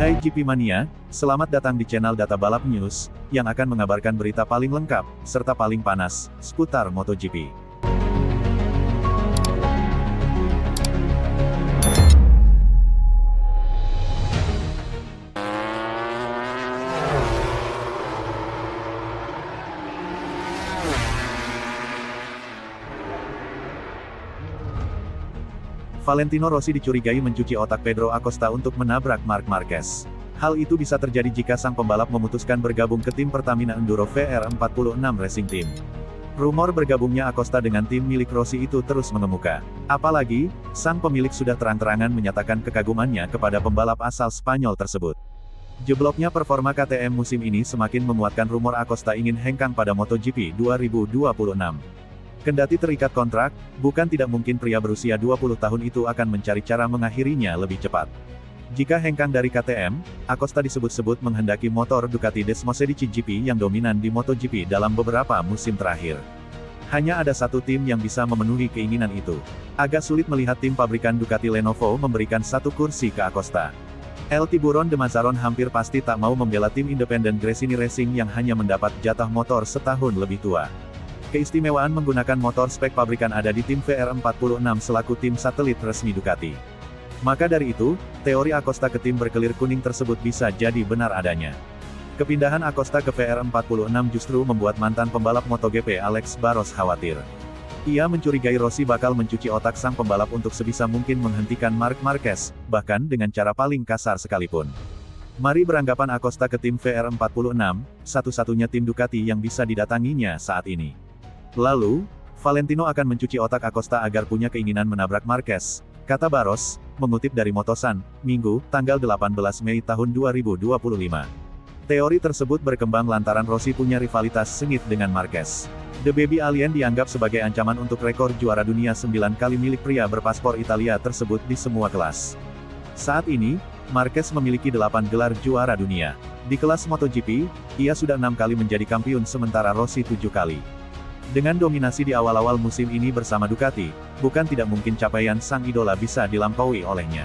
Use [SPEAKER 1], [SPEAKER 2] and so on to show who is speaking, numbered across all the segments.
[SPEAKER 1] Hai GP Mania, selamat datang di channel Data Balap News, yang akan mengabarkan berita paling lengkap, serta paling panas, seputar MotoGP. Valentino Rossi dicurigai mencuci otak Pedro Acosta untuk menabrak Marc Marquez. Hal itu bisa terjadi jika sang pembalap memutuskan bergabung ke tim Pertamina Enduro VR46 Racing Team. Rumor bergabungnya Acosta dengan tim milik Rossi itu terus mengemuka. Apalagi, sang pemilik sudah terang-terangan menyatakan kekagumannya kepada pembalap asal Spanyol tersebut. Jebloknya performa KTM musim ini semakin menguatkan rumor Acosta ingin hengkang pada MotoGP 2026. Kendati terikat kontrak, bukan tidak mungkin pria berusia 20 tahun itu akan mencari cara mengakhirinya lebih cepat. Jika hengkang dari KTM, Acosta disebut-sebut menghendaki motor Ducati Desmosedici GP yang dominan di MotoGP dalam beberapa musim terakhir. Hanya ada satu tim yang bisa memenuhi keinginan itu. Agak sulit melihat tim pabrikan Ducati Lenovo memberikan satu kursi ke Acosta. El Tiburon de Mazarón hampir pasti tak mau membela tim independen Gresini Racing yang hanya mendapat jatah motor setahun lebih tua. Keistimewaan menggunakan motor spek pabrikan ada di tim VR46 selaku tim satelit resmi Ducati. Maka dari itu, teori Acosta ke tim berkelir kuning tersebut bisa jadi benar adanya. Kepindahan Acosta ke VR46 justru membuat mantan pembalap MotoGP Alex Barros khawatir. Ia mencurigai Rossi bakal mencuci otak sang pembalap untuk sebisa mungkin menghentikan Marc Marquez, bahkan dengan cara paling kasar sekalipun. Mari beranggapan Acosta ke tim VR46, satu-satunya tim Ducati yang bisa didatanginya saat ini. Lalu, Valentino akan mencuci otak Acosta agar punya keinginan menabrak Marquez, kata Barros, mengutip dari Motosan, Minggu, tanggal 18 Mei tahun 2025. Teori tersebut berkembang lantaran Rossi punya rivalitas sengit dengan Marquez. The Baby Alien dianggap sebagai ancaman untuk rekor juara dunia 9 kali milik pria berpaspor Italia tersebut di semua kelas. Saat ini, Marquez memiliki 8 gelar juara dunia. Di kelas MotoGP, ia sudah 6 kali menjadi kampiun sementara Rossi 7 kali. Dengan dominasi di awal-awal musim ini bersama Ducati, bukan tidak mungkin capaian sang idola bisa dilampaui olehnya.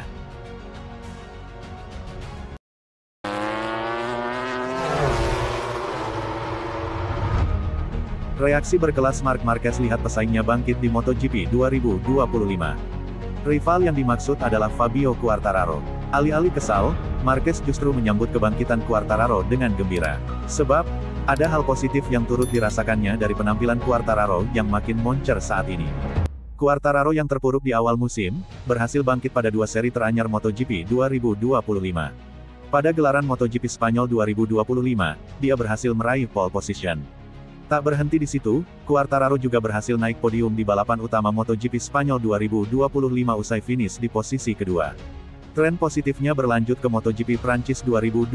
[SPEAKER 1] Reaksi berkelas Marc Marquez lihat pesaingnya bangkit di MotoGP 2025. Rival yang dimaksud adalah Fabio Quartararo. Alih-alih kesal, Marquez justru menyambut kebangkitan Quartararo dengan gembira. Sebab, ada hal positif yang turut dirasakannya dari penampilan Quartararo yang makin moncer saat ini. Quartararo yang terpuruk di awal musim, berhasil bangkit pada 2 seri teranyar MotoGP 2025. Pada gelaran MotoGP Spanyol 2025, dia berhasil meraih pole position. Tak berhenti di situ, Quartararo juga berhasil naik podium di balapan utama MotoGP Spanyol 2025 usai finish di posisi kedua. Tren positifnya berlanjut ke MotoGP Prancis 2025.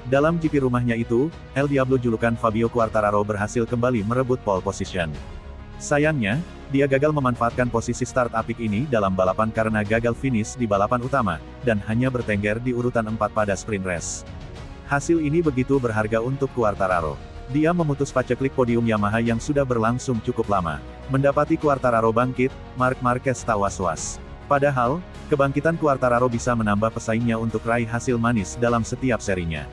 [SPEAKER 1] Dalam GP rumahnya itu, El Diablo julukan Fabio Quartararo berhasil kembali merebut pole position. Sayangnya, dia gagal memanfaatkan posisi start apik ini dalam balapan karena gagal finish di balapan utama, dan hanya bertengger di urutan 4 pada sprint race. Hasil ini begitu berharga untuk Quartararo. Dia memutus paceklik podium Yamaha yang sudah berlangsung cukup lama. Mendapati Quartararo bangkit, Marc Marquez tak was-was. Padahal, kebangkitan Quartararo bisa menambah pesaingnya untuk raih hasil manis dalam setiap serinya.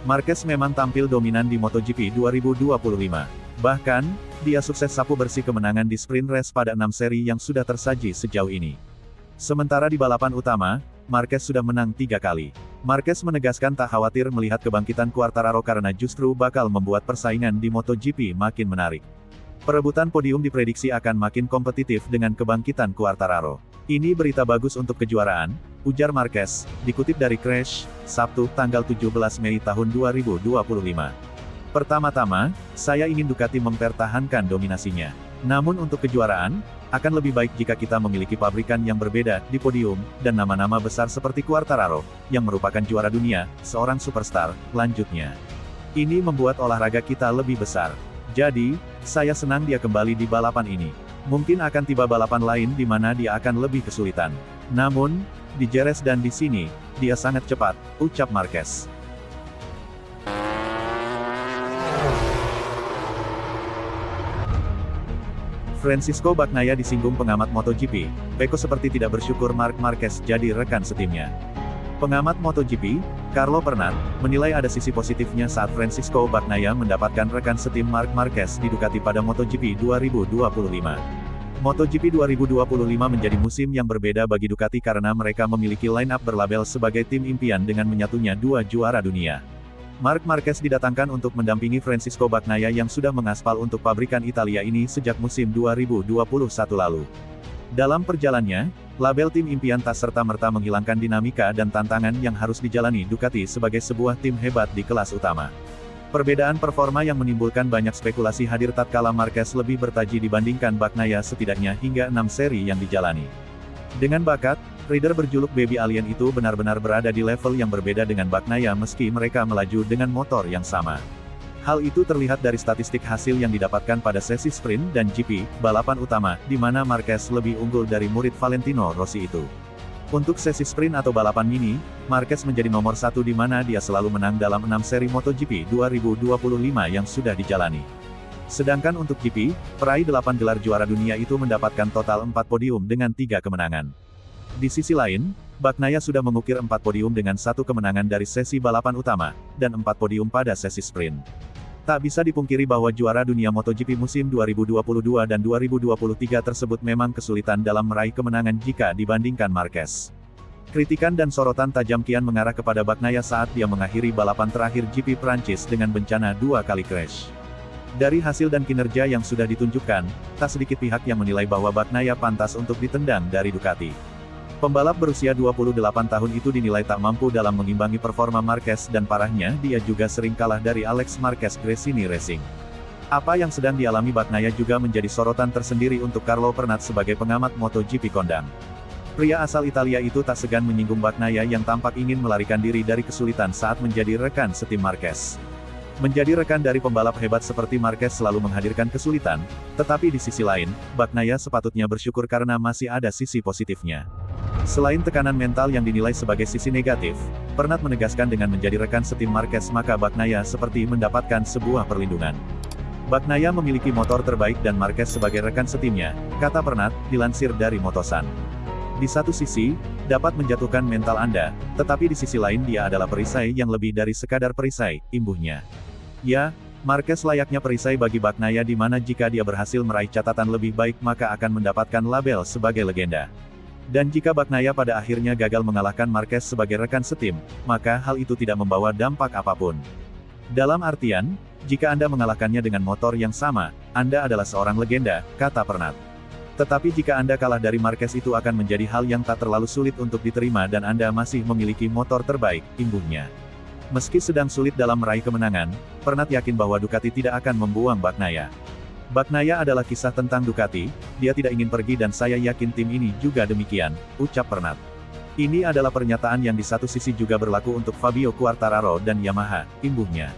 [SPEAKER 1] Marquez memang tampil dominan di MotoGP 2025. Bahkan, dia sukses sapu bersih kemenangan di sprint race pada 6 seri yang sudah tersaji sejauh ini. Sementara di balapan utama, Marquez sudah menang 3 kali. Marquez menegaskan tak khawatir melihat kebangkitan Quartararo karena justru bakal membuat persaingan di MotoGP makin menarik. Perebutan podium diprediksi akan makin kompetitif dengan kebangkitan Quartararo. Ini berita bagus untuk kejuaraan, ujar Marquez, dikutip dari Crash, Sabtu, tanggal 17 Mei tahun 2025. Pertama-tama, saya ingin Ducati mempertahankan dominasinya. Namun untuk kejuaraan, akan lebih baik jika kita memiliki pabrikan yang berbeda di podium, dan nama-nama besar seperti Quartararo, yang merupakan juara dunia, seorang superstar, lanjutnya. Ini membuat olahraga kita lebih besar. Jadi, saya senang dia kembali di balapan ini. Mungkin akan tiba balapan lain di mana dia akan lebih kesulitan. Namun, di Jerez dan di sini, dia sangat cepat, ucap Marquez. Francisco Bagnaia disinggung pengamat MotoGP. Peko seperti tidak bersyukur Marc Marquez jadi rekan setimnya. Pengamat MotoGP, Carlo Pernat menilai ada sisi positifnya saat Francisco Bagnaia mendapatkan rekan setim Marc Marquez di Ducati pada MotoGP 2025. MotoGP 2025 menjadi musim yang berbeda bagi Ducati karena mereka memiliki line-up berlabel sebagai tim impian dengan menyatunya dua juara dunia. Marc Marquez didatangkan untuk mendampingi Francisco Bagnaia yang sudah mengaspal untuk pabrikan Italia ini sejak musim 2021 lalu. Dalam perjalanannya, label tim impian tak serta-merta menghilangkan dinamika dan tantangan yang harus dijalani Ducati sebagai sebuah tim hebat di kelas utama. Perbedaan performa yang menimbulkan banyak spekulasi hadir tatkala Marquez lebih bertaji dibandingkan Bagnaia setidaknya hingga 6 seri yang dijalani. Dengan bakat, rider berjuluk Baby Alien itu benar-benar berada di level yang berbeda dengan Bagnaia meski mereka melaju dengan motor yang sama. Hal itu terlihat dari statistik hasil yang didapatkan pada sesi sprint dan GP, balapan utama, di mana Marquez lebih unggul dari murid Valentino Rossi itu. Untuk sesi sprint atau balapan mini, Marquez menjadi nomor satu di mana dia selalu menang dalam 6 seri MotoGP 2025 yang sudah dijalani. Sedangkan untuk GP, peraih 8 gelar juara dunia itu mendapatkan total 4 podium dengan 3 kemenangan. Di sisi lain, Bagnaia sudah mengukir 4 podium dengan 1 kemenangan dari sesi balapan utama, dan 4 podium pada sesi sprint. Tak bisa dipungkiri bahwa juara dunia MotoGP musim 2022 dan 2023 tersebut memang kesulitan dalam meraih kemenangan jika dibandingkan Marquez. Kritikan dan sorotan tajam kian mengarah kepada Bagnaia saat dia mengakhiri balapan terakhir GP Prancis dengan bencana 2 kali crash. Dari hasil dan kinerja yang sudah ditunjukkan, tak sedikit pihak yang menilai bahwa Bagnaia pantas untuk ditendang dari Ducati. Pembalap berusia 28 tahun itu dinilai tak mampu dalam mengimbangi performa Marquez dan parahnya dia juga sering kalah dari Alex Marquez Gresini Racing. Apa yang sedang dialami Bagnaia juga menjadi sorotan tersendiri untuk Carlo Pernat sebagai pengamat MotoGP kondang. Pria asal Italia itu tak segan menyinggung Bagnaia yang tampak ingin melarikan diri dari kesulitan saat menjadi rekan setim Marquez. Menjadi rekan dari pembalap hebat seperti Marquez selalu menghadirkan kesulitan, tetapi di sisi lain, Bagnaia sepatutnya bersyukur karena masih ada sisi positifnya. Selain tekanan mental yang dinilai sebagai sisi negatif, Pernat menegaskan dengan menjadi rekan setim Marquez maka Bagnaia seperti mendapatkan sebuah perlindungan. Bagnaia memiliki motor terbaik dan Marquez sebagai rekan setimnya, kata Pernat, dilansir dari Motosan. Di satu sisi, dapat menjatuhkan mental Anda, tetapi di sisi lain dia adalah perisai yang lebih dari sekadar perisai, imbuhnya. Ya, Marquez layaknya perisai bagi Bagnaia di mana jika dia berhasil meraih catatan lebih baik maka akan mendapatkan label sebagai legenda. Dan jika Bagnaia pada akhirnya gagal mengalahkan Marquez sebagai rekan setim, maka hal itu tidak membawa dampak apapun. Dalam artian, jika Anda mengalahkannya dengan motor yang sama, Anda adalah seorang legenda, kata Pernat. Tetapi jika Anda kalah dari Marquez itu akan menjadi hal yang tak terlalu sulit untuk diterima dan Anda masih memiliki motor terbaik, imbuhnya. Meski sedang sulit dalam meraih kemenangan, Pernat yakin bahwa Ducati tidak akan membuang Bagnaia. Bagnaia adalah kisah tentang Ducati, dia tidak ingin pergi dan saya yakin tim ini juga demikian, ucap Pernat. Ini adalah pernyataan yang di satu sisi juga berlaku untuk Fabio Quartararo dan Yamaha, imbuhnya.